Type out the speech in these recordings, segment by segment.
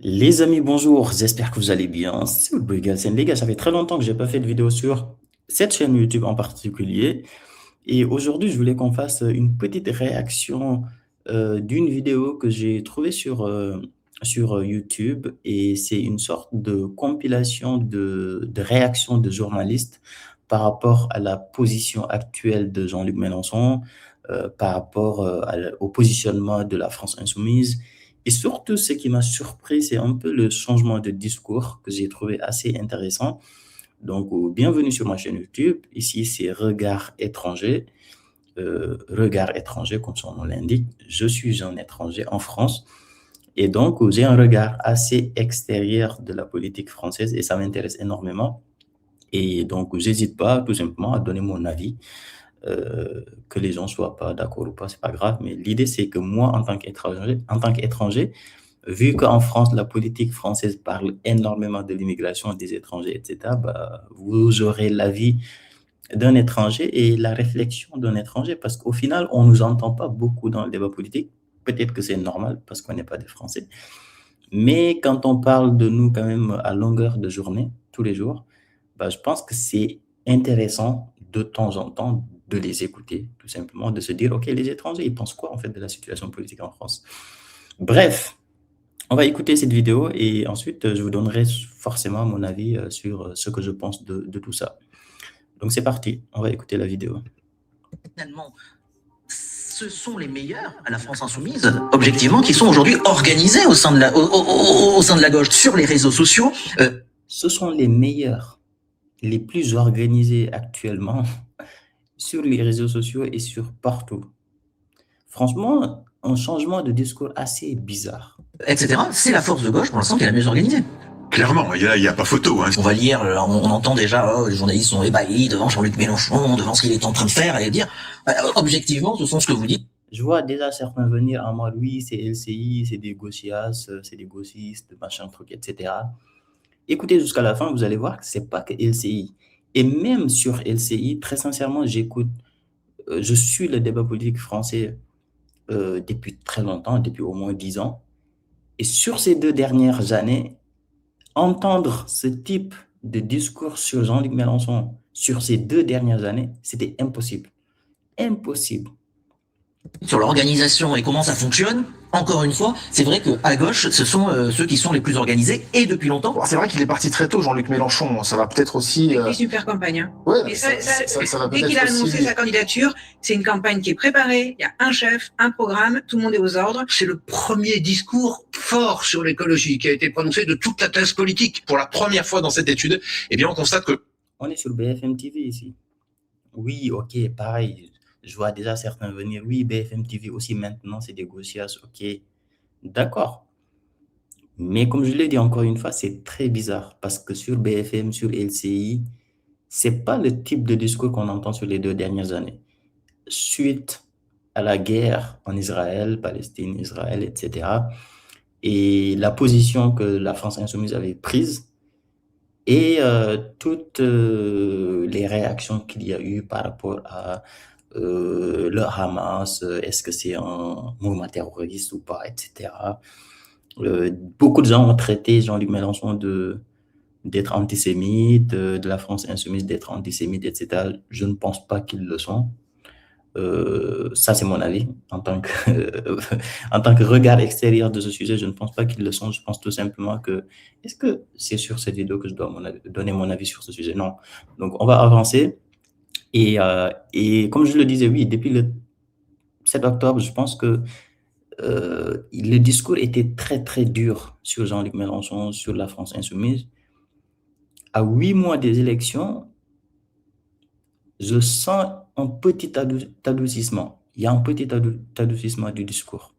Les amis, bonjour, j'espère que vous allez bien. C'est Oudboy Galsen. Les gars, ça fait très longtemps que j'ai pas fait de vidéo sur cette chaîne YouTube en particulier. Et aujourd'hui, je voulais qu'on fasse une petite réaction d'une vidéo que j'ai trouvée sur YouTube. Et c'est une sorte de compilation de réactions de journalistes par rapport à la position actuelle de Jean-Luc Mélenchon, par rapport au positionnement de la France insoumise. Et surtout, ce qui m'a surpris, c'est un peu le changement de discours que j'ai trouvé assez intéressant. Donc, bienvenue sur ma chaîne YouTube. Ici, c'est Regard étranger. Regard étranger, comme son nom l'indique. Je suis un étranger en France. Et donc, j'ai un regard assez extérieur de la politique française et ça m'intéresse énormément. Et donc, j'hésite pas tout simplement à donner mon avis. Que les gens soient pas d'accord ou pas, c'est pas grave. Mais l'idée, c'est que moi, en tant qu'étranger, vu qu'en France, la politique française parle énormément de l'immigration des étrangers, etc., bah, vous aurez l'avis d'un étranger et la réflexion d'un étranger, parce qu'au final, on ne nous entend pas beaucoup dans le débat politique. Peut-être que c'est normal parce qu'on n'est pas des Français. Mais quand on parle de nous quand même à longueur de journée, tous les jours, bah, je pense que c'est intéressant de temps en temps de les écouter, tout simplement, de se dire, OK, les étrangers, ils pensent quoi en fait de la situation politique en France? Bref, on va écouter cette vidéo et ensuite je vous donnerai forcément mon avis sur ce que je pense de tout ça. Donc c'est parti, on va écouter la vidéo. Finalement, ce sont les meilleurs à la France insoumise, objectivement, qui sont aujourd'hui organisés au sein de au sein de la gauche sur les réseaux sociaux. Ce sont les meilleurs, les plus organisés actuellement sur les réseaux sociaux et sur partout. Franchement, un changement de discours assez bizarre. Etc. C'est la force de gauche, pour l'instant, qui est la mieux organisée. Clairement, il y a pas photo. Hein. On va lire, on entend déjà, oh, les journalistes sont ébahis devant Jean-Luc Mélenchon, devant ce qu'il est en train de faire, et dire, objectivement, ce sont ce que vous dites. Je vois déjà certains venir en mode oui, c'est LCI, c'est des gauchias, c'est des gauchistes, machin truc, etc. Écoutez jusqu'à la fin, vous allez voir que c'est pas que LCI. Et même sur LCI, très sincèrement, je suis le débat politique français depuis très longtemps, depuis au moins 10 ans. Et sur ces 2 dernières années, entendre ce type de discours sur Jean-Luc Mélenchon sur ces 2 dernières années, c'était impossible. Impossible. Sur l'organisation et comment ça fonctionne, encore une fois, c'est vrai qu'à gauche, ce sont ceux qui sont les plus organisés et depuis longtemps. Alors, c'est vrai qu'il est parti très tôt, Jean-Luc Mélenchon. Ça va peut-être aussi. Une super campagne. Hein. Ouais, Et ça va dès peut-être qu'il a annoncé aussi. sa candidature, c'est une campagne qui est préparée. Il y a un chef, un programme, tout le monde est aux ordres. C'est le premier discours fort sur l'écologie qui a été prononcé de toute la classe politique. Pour la première fois dans cette étude, eh bien, on constate que... On est sur BFM TV ici. Oui, ok, pareil. Je vois déjà certains venir. Oui, BFM TV aussi maintenant, c'est des gauchias. Ok, d'accord. Mais comme je l'ai dit encore une fois, c'est très bizarre parce que sur BFM, sur LCI, c'est pas le type de discours qu'on entend sur les 2 dernières années. Suite à la guerre en Israël, Palestine, Israël, etc. Et la position que la France insoumise avait prise et toutes les réactions qu'il y a eu par rapport à le Hamas, est-ce que c'est un mouvement terroriste ou pas, etc. Beaucoup de gens ont traité Jean-Luc Mélenchon d'être antisémite, de la France insoumise d'être antisémite, etc. Je ne pense pas qu'ils le sont. Ça, c'est mon avis. En tant que regard extérieur de ce sujet, je ne pense pas qu'ils le sont. Je pense tout simplement que, est-ce que c'est sur cette vidéo que je dois donner mon avis sur ce sujet? Non. Donc, on va avancer. Et comme je le disais, oui, depuis le 7 octobre, je pense que le discours était très, très dur sur Jean-Luc Mélenchon, sur la France insoumise. À 8 mois des élections, je sens un petit adoucissement. Il y a un petit adoucissement du discours.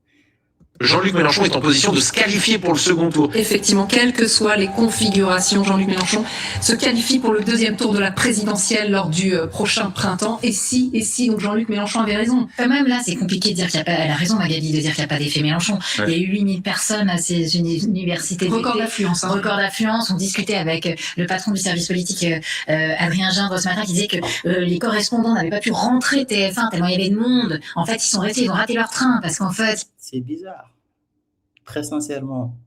Jean-Luc Mélenchon est en position de se qualifier pour le second tour. Effectivement, quelles que soient les configurations, Jean-Luc Mélenchon se qualifie pour le deuxième tour de la présidentielle lors du prochain printemps. Et si, donc Jean-Luc Mélenchon avait raison. Quand même, là, c'est compliqué de dire qu'il n'y a pas, elle a raison, Magali, de dire qu'il n'y a pas d'effet Mélenchon. Ouais. Il y a eu 8000 personnes à ces universités. Record d'affluence. Hein. Record d'affluence. On discutait avec le patron du service politique, Adrien Gindre, ce matin, qui disait que les correspondants n'avaient pas pu rentrer TF1 tellement il y avait de monde. En fait, ils sont restés, ils ont raté leur train parce qu'en fait... C'est bizarre. Très sincèrement,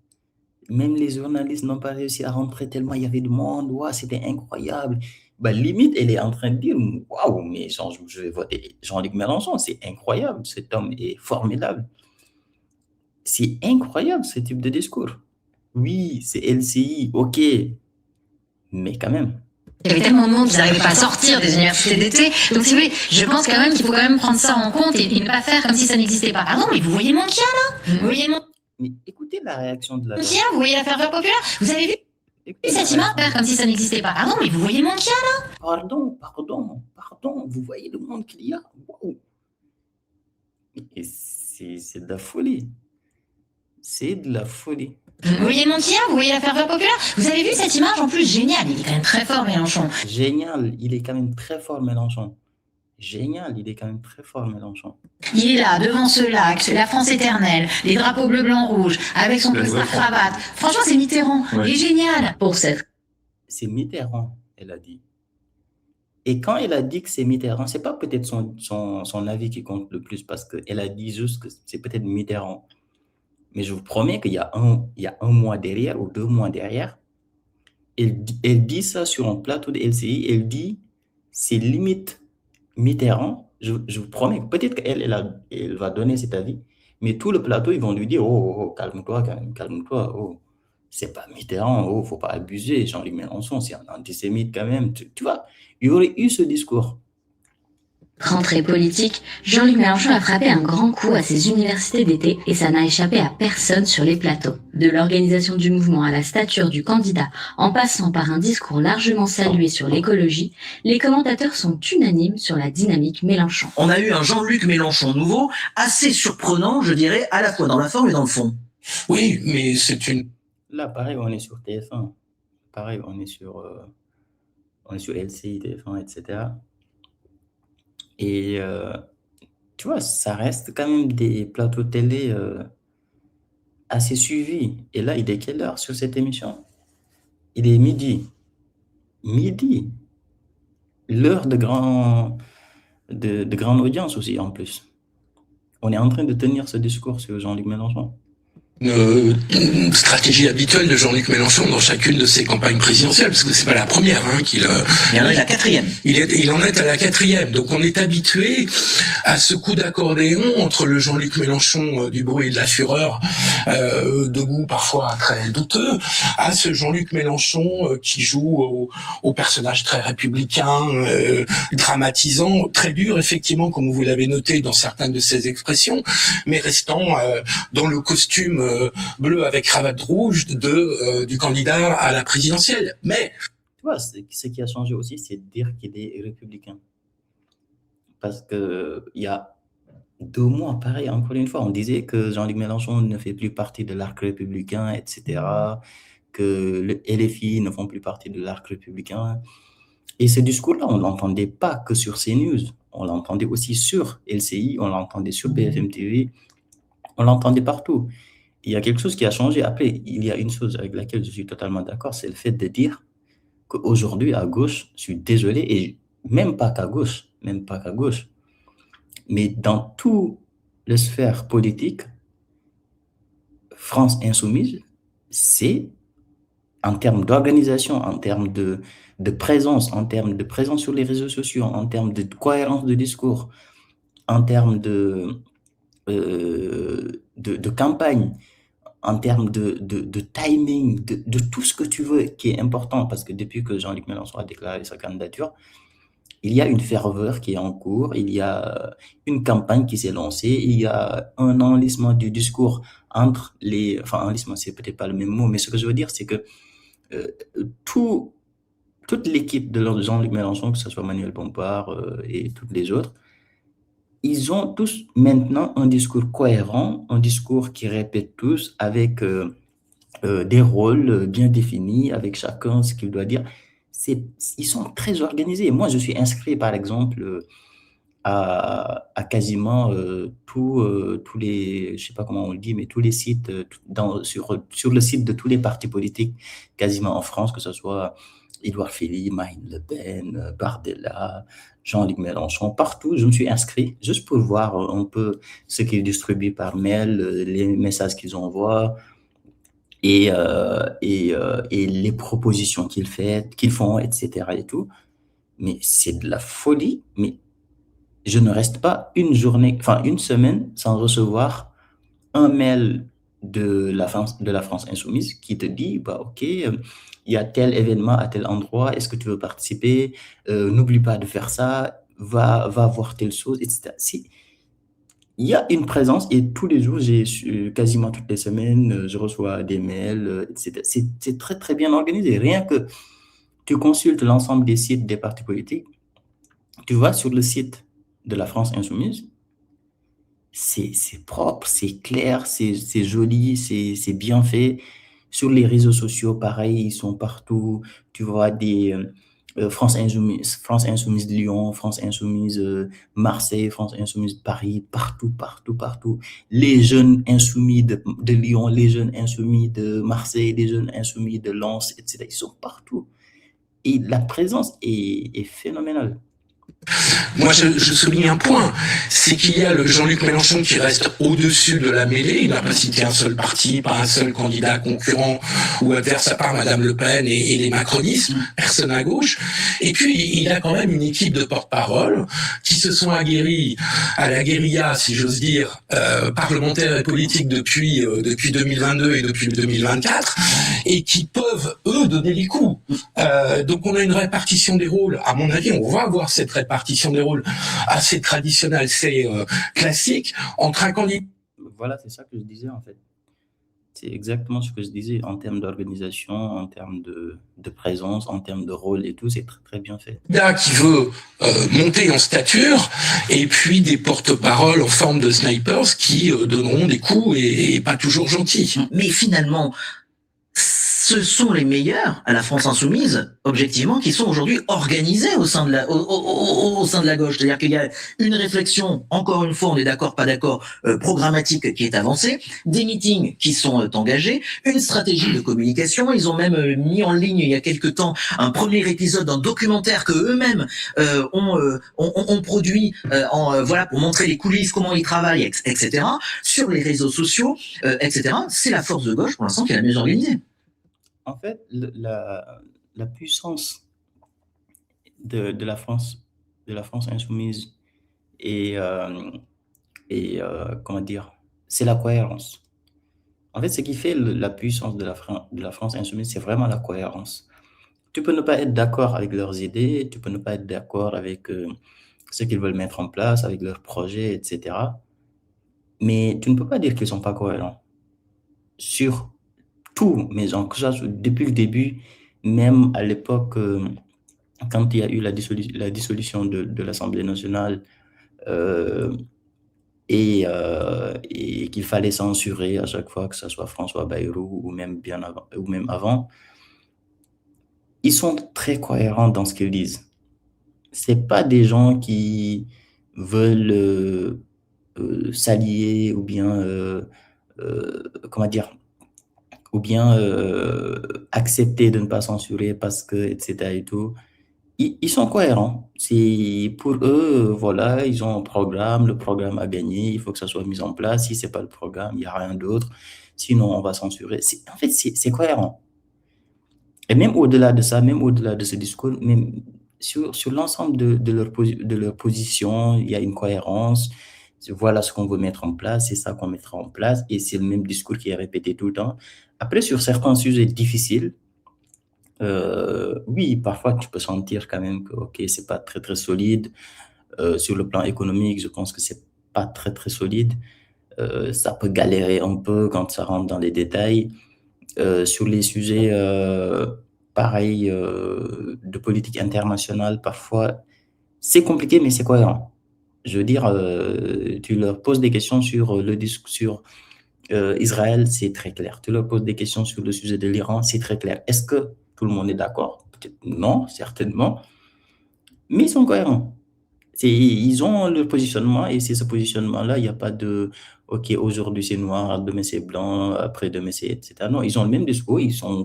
Même les journalistes n'ont pas réussi à rentrer tellement il y avait de monde. Ouah, c'était incroyable. Bah, limite, elle est en train de dire, waouh, mais je vais voter Jean-Luc Mélenchon, c'est incroyable, cet homme est formidable. C'est incroyable ce type de discours. Oui, c'est LCI, ok, mais quand même. Il y avait tellement de monde qu'ils n'arrivaient pas à sortir des universités d'été. Donc, si vous voulez, je pense quand même qu'il faut quand même prendre ça en compte et ne pas faire comme si ça n'existait pas. Pardon, mais vous voyez mon kia là? Vous voyez mon Mais écoutez la réaction de la kia? Vous voyez la ferveur populaire? Vous avez vu écoutez la cette image? réaction. Faire comme si ça n'existait pas. Pardon, mais vous voyez mon kia là? Pardon, vous voyez le monde qu'il y a? Waouh! Et c'est de la folie. C'est de la folie. Vous voyez mon kia? Vous voyez la ferveur populaire? Vous avez vu cette image en plus? Génial, il est quand même très fort Mélenchon. Génial, il est quand même très fort, Mélenchon. Génial, il est quand même très fort, Mélenchon. Il est là, devant ce lac, la France éternelle, les drapeaux bleu, blanc, rouge, avec son La costard vraie France. cravate. Franchement, c'est Mitterrand. Ouais. Il est génial pour cette. C'est Mitterrand, elle a dit. Et quand elle a dit que c'est Mitterrand, c'est pas peut-être son avis qui compte le plus, parce qu'elle a dit juste que c'est peut-être Mitterrand. Mais je vous promets qu'il y a un mois derrière ou 2 mois derrière, elle dit ça sur un plateau de LCI, elle dit c'est limite Mitterrand. Je vous promets, peut-être elle va donner cet avis, mais tout le plateau, ils vont lui dire oh, calme-toi, calme-toi, oh, c'est pas Mitterrand, oh, faut pas abuser, Jean-Luc Mélenchon, c'est un antisémite quand même. Tu vois, il y aurait eu ce discours. Rentrée politique, Jean-Luc Mélenchon a frappé un grand coup à ses universités d'été et ça n'a échappé à personne sur les plateaux. De l'organisation du mouvement à la stature du candidat, en passant par un discours largement salué sur l'écologie, les commentateurs sont unanimes sur la dynamique Mélenchon. On a eu un Jean-Luc Mélenchon nouveau, assez surprenant, je dirais, à la fois dans la forme et dans le fond. Oui, mais c'est une... Là, pareil, on est sur TF1. Pareil, on est sur LCI, TF1, etc. Et tu vois, ça reste quand même des plateaux télé assez suivis. Et là, il est quelle heure sur cette émission? Il est midi. Midi. L'heure de grande audience aussi, en plus. On est en train de tenir ce discours sur Jean-Luc Mélenchon. Une stratégie habituelle de Jean-Luc Mélenchon dans chacune de ses campagnes présidentielles, parce que c'est pas la première qu'il Il y en a la quatrième. il en est à la quatrième. Donc on est habitué à ce coup d'accordéon entre le Jean-Luc Mélenchon du bruit et de la fureur, de goût parfois très douteux, à ce Jean-Luc Mélenchon qui joue au personnage très républicain, dramatisant, très dur effectivement, comme vous l'avez noté dans certaines de ses expressions, mais restant dans le costume bleu avec cravate rouge du candidat à la présidentielle. Mais tu vois, ce qui a changé aussi, c'est de dire qu'il est républicain. Parce que il y a 2 mois, pareil, encore une fois, on disait que Jean-Luc Mélenchon ne fait plus partie de l'arc républicain, etc., que le LFI ne font plus partie de l'arc républicain. Et ce discours-là, on ne l'entendait pas que sur CNews, on l'entendait aussi sur LCI, on l'entendait sur BFM TV, on l'entendait partout. Il y a quelque chose qui a changé. Après, il y a une chose avec laquelle je suis totalement d'accord, c'est le fait de dire qu'aujourd'hui, à gauche, je suis désolé, et même pas qu'à gauche, mais dans toute la sphère politique, France Insoumise, c'est en termes d'organisation, en termes de présence, en termes de présence sur les réseaux sociaux, en termes de cohérence de discours, en termes de campagne, en termes de timing, de tout ce que tu veux qui est important, parce que depuis que Jean-Luc Mélenchon a déclaré sa candidature, il y a une ferveur qui est en cours, il y a une campagne qui s'est lancée, il y a un enlissement du discours entre les... Enfin, enlissement, c'est peut-être pas le même mot, mais ce que je veux dire, c'est que toute l'équipe de Jean-Luc Mélenchon, que ce soit Manuel Bompard et toutes les autres, ils ont tous maintenant un discours cohérent, un discours qui répète tous avec des rôles bien définis, avec chacun ce qu'il doit dire. Ils sont très organisés. Moi, je suis inscrit, par exemple, à quasiment tous les, je sais pas comment on le dit, mais tous les sites, sur le site de tous les partis politiques, quasiment en France, que ce soit Édouard Philippe, Marine Le Pen, Bardella, Jean-Luc Mélenchon, partout, je me suis inscrit juste pour voir un peu ce qu'ils distribuent par mail, les messages qu'ils envoient. et les propositions qu'ils font, etc. et tout. Mais c'est de la folie. Mais je ne reste pas une journée, enfin une semaine sans recevoir un mail de la France Insoumise qui te dit, bah, OK, il y a tel événement à tel endroit, est-ce que tu veux participer? N'oublie pas de faire ça, va voir telle chose, etc. Il y a une présence et tous les jours, quasiment toutes les semaines, je reçois des mails, etc. C'est très, très bien organisé. Rien que tu consultes l'ensemble des sites des partis politiques, tu vas sur le site de la France Insoumise, c'est propre, c'est clair, c'est joli, c'est bien fait. Sur les réseaux sociaux, pareil, ils sont partout. Tu vois France Insoumise Lyon, France Insoumise Marseille, France Insoumise Paris, partout, partout, partout. Les jeunes insoumis de Lyon, les jeunes insoumis de Marseille, les jeunes insoumis de Lens, etc. Ils sont partout. Et la présence est phénoménale. Moi, je souligne un point, c'est qu'il y a le Jean-Luc Mélenchon qui reste au-dessus de la mêlée. Il n'a pas cité un seul parti, pas un seul candidat concurrent ou inverse à part Madame Le Pen et les macronistes, personne à gauche. Et puis, il a quand même une équipe de porte-parole qui se sont aguerris à la guérilla, si j'ose dire, parlementaire et politique depuis 2022 et depuis 2024, et qui peuvent, eux, donner les coups. Donc, on a une répartition des rôles. À mon avis, on va avoir cette répartition des rôles assez traditionnelle, c'est classique, entre un candidat. Voilà, c'est ça que je disais en fait. C'est exactement ce que je disais en termes d'organisation, en termes de présence, en termes de rôle et tout, c'est très très bien fait. Qui veut monter en stature, et puis des porte-paroles en forme de snipers qui donneront des coups et pas toujours gentils. Mais finalement, ce sont les meilleurs à la France Insoumise, objectivement, qui sont aujourd'hui organisés au sein de au sein de la gauche. C'est-à-dire qu'il y a une réflexion, encore une fois, on est d'accord, pas d'accord, programmatique qui est avancée, des meetings qui sont engagés, une stratégie de communication. Ils ont même mis en ligne il y a quelque temps un premier épisode d'un documentaire que eux-mêmes ont produit voilà, pour montrer les coulisses, comment ils travaillent, etc. Sur les réseaux sociaux, etc. C'est la force de gauche pour l'instant qui est la mieux organisée. En fait, la puissance de la France insoumise et, comment dire, c'est la cohérence. En fait, ce qui fait la puissance de la France insoumise, c'est vraiment la cohérence. Tu peux ne pas être d'accord avec leurs idées, tu peux ne pas être d'accord avec ce qu'ils veulent mettre en place, avec leurs projets, etc. Mais tu ne peux pas dire qu'ils ne sont pas cohérents sur tout, mais genre, que ça soit depuis le début, même à l'époque, quand il y a eu la dissolution de l'Assemblée nationale et qu'il fallait censurer à chaque fois, que ce soit François Bayrou ou même avant, ils sont très cohérents dans ce qu'ils disent. C'est pas des gens qui veulent s'allier ou bien, comment dire, ou bien accepter de ne pas censurer parce que, etc. et tout. Ils sont cohérents. C'est pour eux, voilà, ils ont un programme, le programme a gagné, il faut que ça soit mis en place. Si c'est pas le programme, il y a rien d'autre. Sinon, on va censurer. En fait, c'est cohérent. Et même au-delà de ça, même au-delà de ce discours, même sur l'ensemble de leur position, il y a une cohérence. Voilà ce qu'on veut mettre en place, c'est ça qu'on mettra en place, et c'est le même discours qui est répété tout le temps. Après, sur certains sujets difficiles, oui, parfois tu peux sentir quand même que, ok, c'est pas très très solide. Sur le plan économique, je pense que c'est pas très très solide. Ça peut galérer un peu quand ça rentre dans les détails. Sur les sujets, pareil, de politique internationale, parfois, c'est compliqué, mais c'est cohérent. Je veux dire, tu leur poses des questions sur le discours sur Israël, c'est très clair. Tu leur poses des questions sur le sujet de l'Iran, c'est très clair. Est-ce que tout le monde est d'accord? Peut-être non, certainement. Mais ils sont cohérents. Ils ont le positionnement et c'est ce positionnement-là, il n'y a pas de OK, aujourd'hui c'est noir, demain c'est blanc, après-demain c'est etc. Non, ils ont le même discours,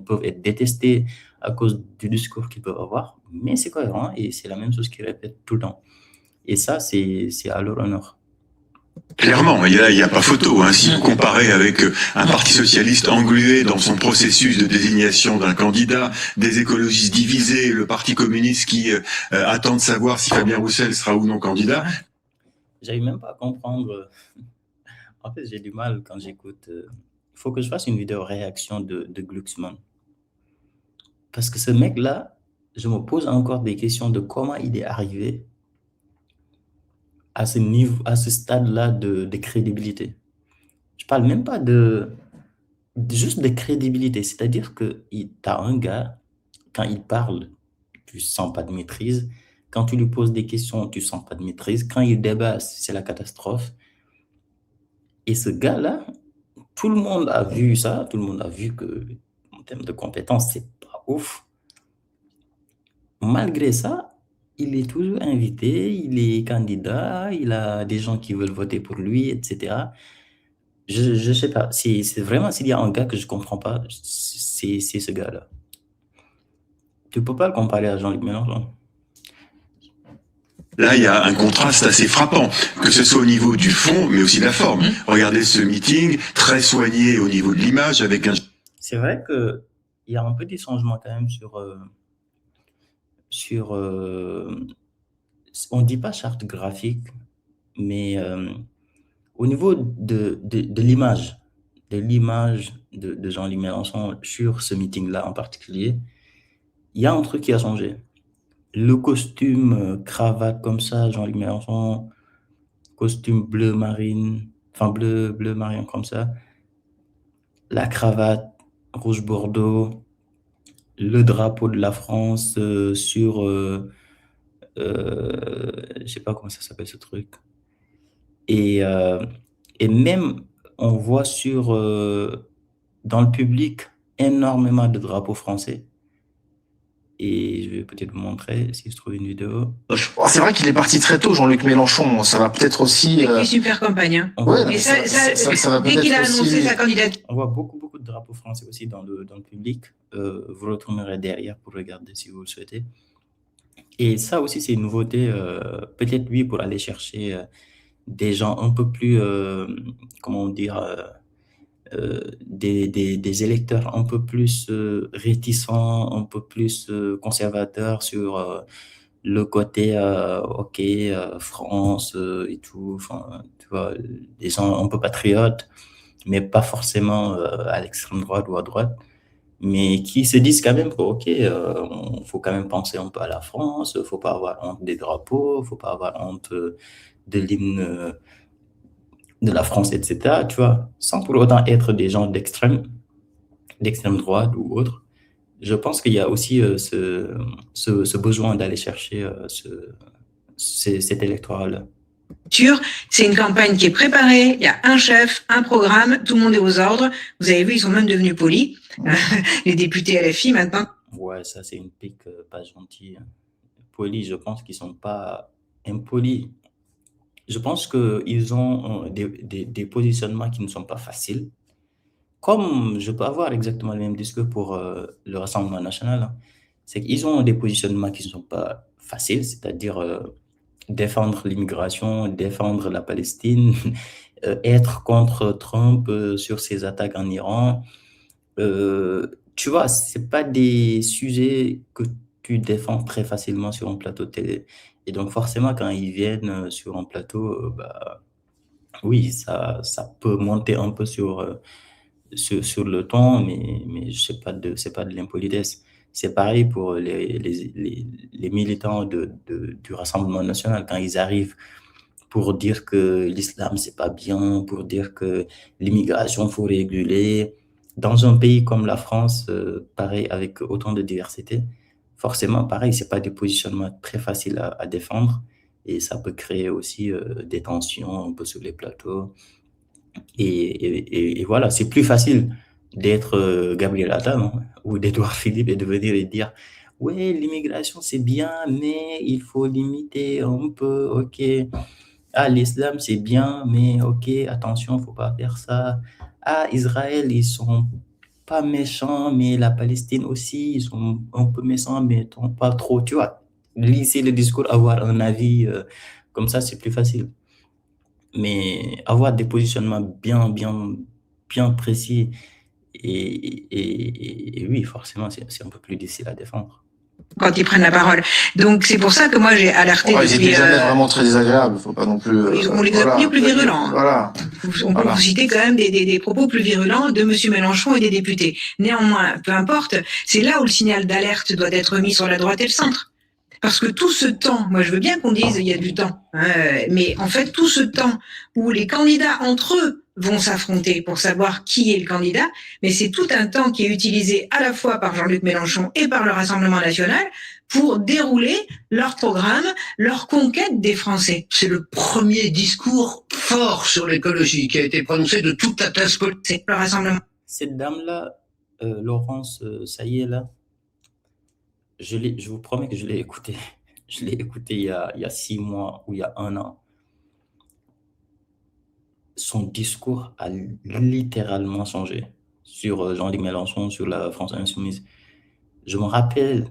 peuvent être détestés à cause du discours qu'ils peuvent avoir, mais c'est cohérent et c'est la même chose qu'ils répètent tout le temps. Et ça, c'est à leur honneur. Clairement, il y a pas photo. Hein. Si vous comparez avec un parti socialiste englué dans son processus de désignation d'un candidat, des écologistes divisés, le parti communiste qui attend de savoir si Fabien Roussel sera ou non candidat. J'arrive même pas à comprendre. En fait, j'ai du mal quand j'écoute. Il faut que je fasse une vidéo réaction de Glucksmann. Parce que ce mec-là, je me pose encore des questions de comment il est arrivé à ce niveau, à ce stade-là de crédibilité. Je parle même pas juste de crédibilité. C'est-à-dire que tu as un gars, quand il parle, tu sens pas de maîtrise. Quand tu lui poses des questions, tu sens pas de maîtrise. Quand il débat, c'est la catastrophe. Et ce gars-là, tout le monde a vu ça. Tout le monde a vu que, en termes de compétences, c'est pas ouf. Malgré ça, il est toujours invité, il est candidat, il a des gens qui veulent voter pour lui, etc. Je sais pas. C'est vraiment, s'il y a un gars que je comprends pas, c'est ce gars-là. Tu peux pas le comparer à Jean-Luc Mélenchon. Là, il y a un contraste assez frappant, que ce soit au niveau du fond, mais aussi de la forme. Regardez ce meeting, très soigné au niveau de l'image, avec un... C'est vrai qu'il y a un petit changement quand même on dit pas charte graphique, mais au niveau de l'image, de Jean-Luc Mélenchon sur ce meeting-là en particulier, il y a un truc qui a changé. Le costume, cravate comme ça, Jean-Luc Mélenchon, costume bleu marine, enfin bleu marine comme ça, la cravate rouge bordeaux, le drapeau de la France sur, je sais pas comment ça s'appelle ce truc. Et même, on voit dans le public énormément de drapeaux français. Et je vais peut-être vous montrer si je trouve une vidéo. C'est vrai qu'il est parti très tôt, Jean-Luc Mélenchon. Ça va peut-être aussi. Il fait super campagne. Hein. Ouais, Et ça va dès qu'il a peut-être annoncé aussi. sa candidature, On voit beaucoup de drapeaux français aussi dans le public. Vous retournerez derrière pour regarder si vous le souhaitez. Et ça aussi, c'est une nouveauté. Peut-être lui pour aller chercher des gens un peu plus, comment dire, des électeurs un peu plus réticents, un peu plus conservateurs sur le côté, ok, France et tout, enfin, tu vois, des gens un peu patriotes, mais pas forcément à l'extrême droite ou à droite, mais qui se disent quand même que, ok, faut quand même penser un peu à la France, faut pas avoir honte des drapeaux, faut pas avoir honte de l'hymne de la France, etc., tu vois, sans pour autant être des gens d'extrême droite ou autre. Je pense qu'il y a aussi ce besoin d'aller chercher cet électorat-là. c'est une campagne qui est préparée. Il y a un chef, un programme, tout le monde est aux ordres. Vous avez vu, ils sont même devenus polis. Les députés LFI maintenant. Ouais, ça c'est une pique pas gentille. Polis, je pense qu'ils sont pas impolis. Je pense qu'ils ont des positionnements qui ne sont pas faciles. Comme je peux avoir exactement le même discours pour le Rassemblement national, hein. C'est qu'ils ont des positionnements qui ne sont pas faciles, c'est-à-dire défendre l'immigration, défendre la Palestine, être contre Trump sur ses attaques en Iran. Tu vois, c'est pas des sujets que tu défends très facilement sur un plateau de télé. Et donc forcément, quand ils viennent sur un plateau, bah, oui, ça peut monter un peu sur le ton, mais c'est pas de l'impolitesse. C'est pareil pour les militants du Rassemblement national, quand ils arrivent pour dire que l'islam, c'est pas bien, pour dire que l'immigration, faut réguler. Dans un pays comme la France, pareil, avec autant de diversité, forcément, pareil, c'est pas des positionnements très faciles à défendre et ça peut créer aussi des tensions un peu sur les plateaux. Et voilà, c'est plus facile d'être Gabriel Attal, hein, ou d'Edouard Philippe et de venir et dire ouais, l'immigration c'est bien, mais il faut limiter un peu, ok. Ah, l'islam c'est bien, mais ok, attention, faut pas faire ça. Ah, Israël, ils sont pas méchants, mais la Palestine aussi, ils sont un peu méchants, mais pas trop, tu vois. Lisser le discours, avoir un avis comme ça, c'est plus facile. mais avoir des positionnements bien précis et oui, forcément, c'est un peu plus difficile à défendre. Quand ils prennent la parole. Donc c'est pour ça que moi j'ai alerté Ils depuis. étaient jamais vraiment très désagréables, faut pas non plus. On les a plus virulents. Voilà. On peut vous citer quand même des propos plus virulents de M. Mélenchon et des députés. Néanmoins, peu importe, c'est là où le signal d'alerte doit être mis sur la droite et le centre. Parce que tout ce temps, moi je veux bien qu'on dise il y a du temps, mais en fait tout ce temps où les candidats entre eux vont s'affronter pour savoir qui est le candidat, mais c'est tout un temps qui est utilisé à la fois par Jean-Luc Mélenchon et par le Rassemblement national pour dérouler leur programme, leur conquête des Français. C'est le premier discours fort sur l'écologie qui a été prononcé de toute la classe politique. C'est le Rassemblement. Cette dame-là, Laurence Saillet-là, je vous promets que je l'ai écoutée. Je l'ai écoutée il y a 6 mois ou il y a 1 an. Son discours a littéralement changé sur Jean-Luc Mélenchon, sur la France insoumise. Je me rappelle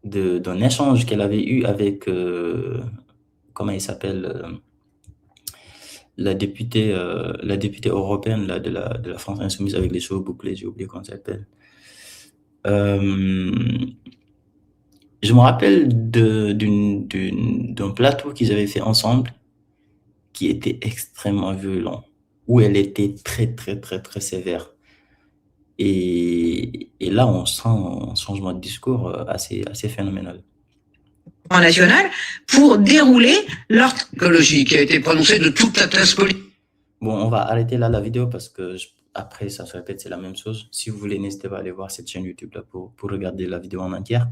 d'un échange qu'elle avait eu avec, comment il s'appelle, la députée européenne là, de la France insoumise avec les cheveux bouclés, j'ai oublié comment ça s'appelle. Je me rappelle d'un plateau qu'ils avaient fait ensemble qui était extrêmement violent, où elle était très sévère. Et là, on sent un changement de discours assez phénoménal. National pour dérouler leur écologie qui a été prononcée de toute la classe politique. Bon, on va arrêter là la vidéo parce que après, ça se répète, c'est la même chose. Si vous voulez, n'hésitez pas à aller voir cette chaîne YouTube là pour regarder la vidéo en entière.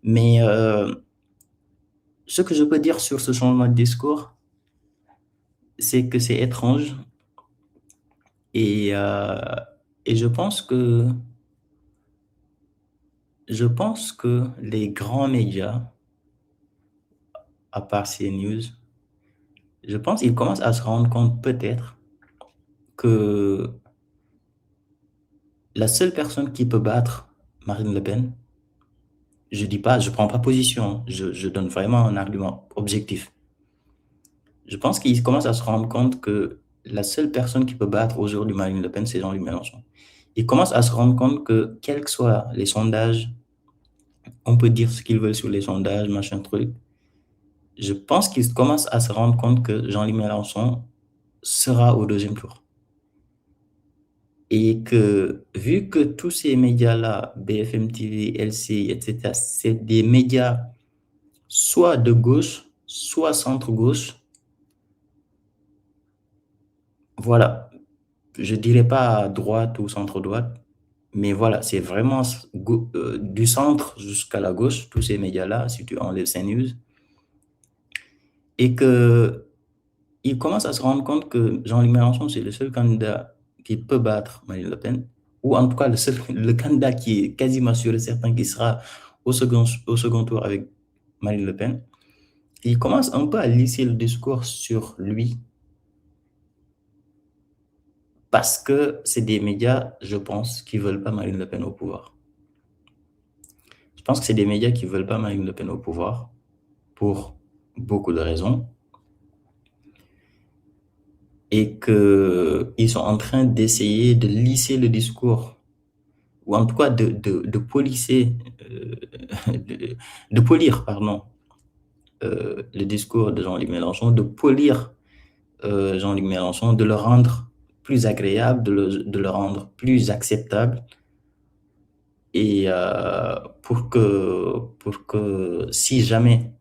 Mais ce que je peux dire sur ce changement de discours, c'est que c'est étrange et je pense que les grands médias, à part CNews, je pense qu'ils commencent à se rendre compte peut-être que la seule personne qui peut battre Marine Le Pen, je prends pas position, je donne vraiment un argument objectif. Je pense qu'ils commencent à se rendre compte que la seule personne qui peut battre aujourd'hui Marine Le Pen, c'est Jean-Luc Mélenchon. Ils commencent à se rendre compte que, quels que soient les sondages, on peut dire ce qu'ils veulent sur les sondages, machin truc. Je pense qu'ils commencent à se rendre compte que Jean-Luc Mélenchon sera au 2e tour. Et que, vu que tous ces médias-là, BFM TV, LCI, etc., c'est des médias soit de gauche, soit centre-gauche, voilà, je dirais pas droite ou centre-droite, mais voilà, c'est vraiment du centre jusqu'à la gauche, tous ces médias-là, si tu enlèves CNews, et que ils commencent à se rendre compte que Jean-Luc Mélenchon, c'est le seul candidat qui peut battre Marine Le Pen, ou en tout cas le candidat qui est quasiment sûr et certain qu'il sera au second tour avec Marine Le Pen. Il commence un peu à lisser le discours sur lui, parce que c'est des médias, je pense, qui ne veulent pas Marine Le Pen au pouvoir. Je pense que c'est des médias qui ne veulent pas Marine Le Pen au pouvoir pour beaucoup de raisons. Et qu'ils sont en train d'essayer de lisser le discours, ou en tout cas de polir, le discours de Jean-Luc Mélenchon, de polir Jean-Luc Mélenchon, de le rendre plus agréable, de le rendre plus acceptable, et pour que si jamais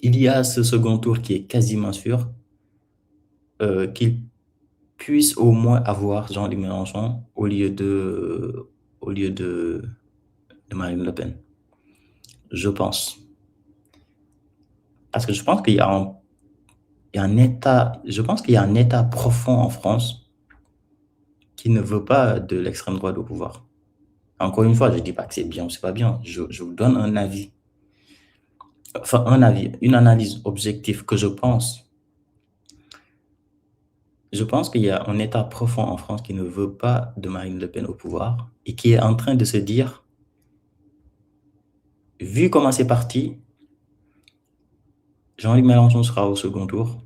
il y a ce second tour qui est quasiment sûr, qu'il puisse au moins avoir Jean-Luc Mélenchon au lieu de Marine Le Pen. Je pense. Parce que je pense qu'il y a un état profond en France qui ne veut pas de l'extrême droite au pouvoir. Encore une fois, je ne dis pas que c'est bien ou c'est pas bien. Je vous donne un avis. Enfin, une analyse objective que je pense. Je pense qu'il y a un état profond en France qui ne veut pas de Marine Le Pen au pouvoir et qui est en train de se dire, vu comment c'est parti, Jean-Luc Mélenchon sera au second tour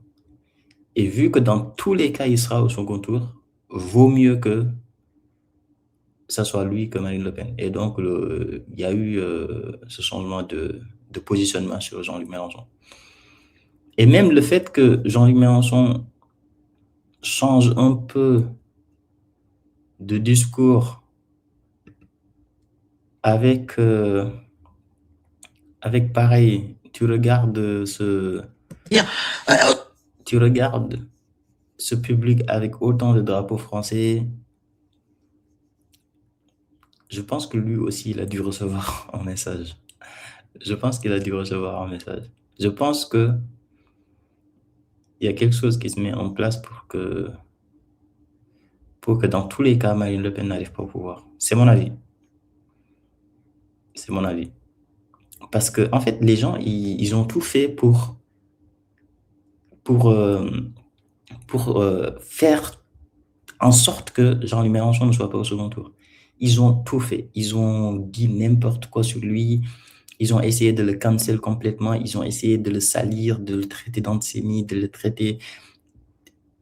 Et vu que dans tous les cas, il sera au second tour, vaut mieux que ça soit lui que Marine Le Pen. Et donc, il y a eu ce changement de positionnement sur Jean-Luc Mélenchon. Et même le fait que Jean-Luc Mélenchon change un peu de discours avec, avec pareil, tu regardes tu regardes ce public avec autant de drapeaux français, je pense que lui aussi, il a dû recevoir un message. Je pense qu'il a dû recevoir un message. Je pense que il y a quelque chose qui se met en place pour que dans tous les cas, Marine Le Pen n'arrive pas au pouvoir. C'est mon avis. C'est mon avis. Parce que, en fait, les gens, ils ont tout fait pour, faire en sorte que Jean-Luc Mélenchon ne soit pas au second tour. Ils ont tout fait. Ils ont dit n'importe quoi sur lui. Ils ont essayé de le cancel complètement. Ils ont essayé de le salir, de le traiter d'antisémite, de le traiter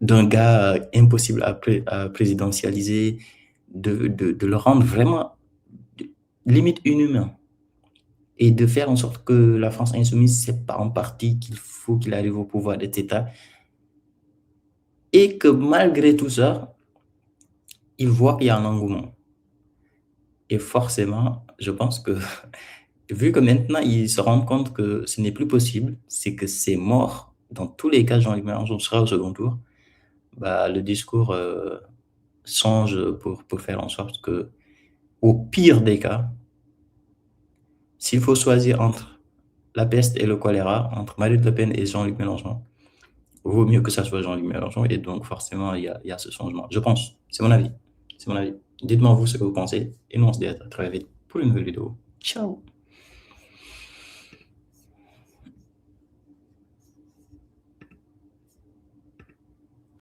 d'un gars impossible à présidentialiser, de le rendre vraiment limite inhumain. Et de faire en sorte que la France insoumise, c'est pas un parti qu'il faut qu'il arrive au pouvoir, etc. Et que malgré tout ça, il voit qu'il y a un engouement. Et forcément, je pense que, vu que maintenant, ils se rendent compte que ce n'est plus possible, c'est que c'est mort. Dans tous les cas, Jean-Luc Mélenchon sera au second tour. Bah, le discours change pour faire en sorte que, au pire des cas, s'il faut choisir entre la peste et le choléra, entre Marine Le Pen et Jean-Luc Mélenchon, vaut mieux que ça soit Jean-Luc Mélenchon. Et donc, forcément, il y a ce changement. Je pense. C'est mon avis. C'est mon avis. Dites-moi vous ce que vous pensez. Et nous, on se dit à très vite pour une nouvelle vidéo. Ciao!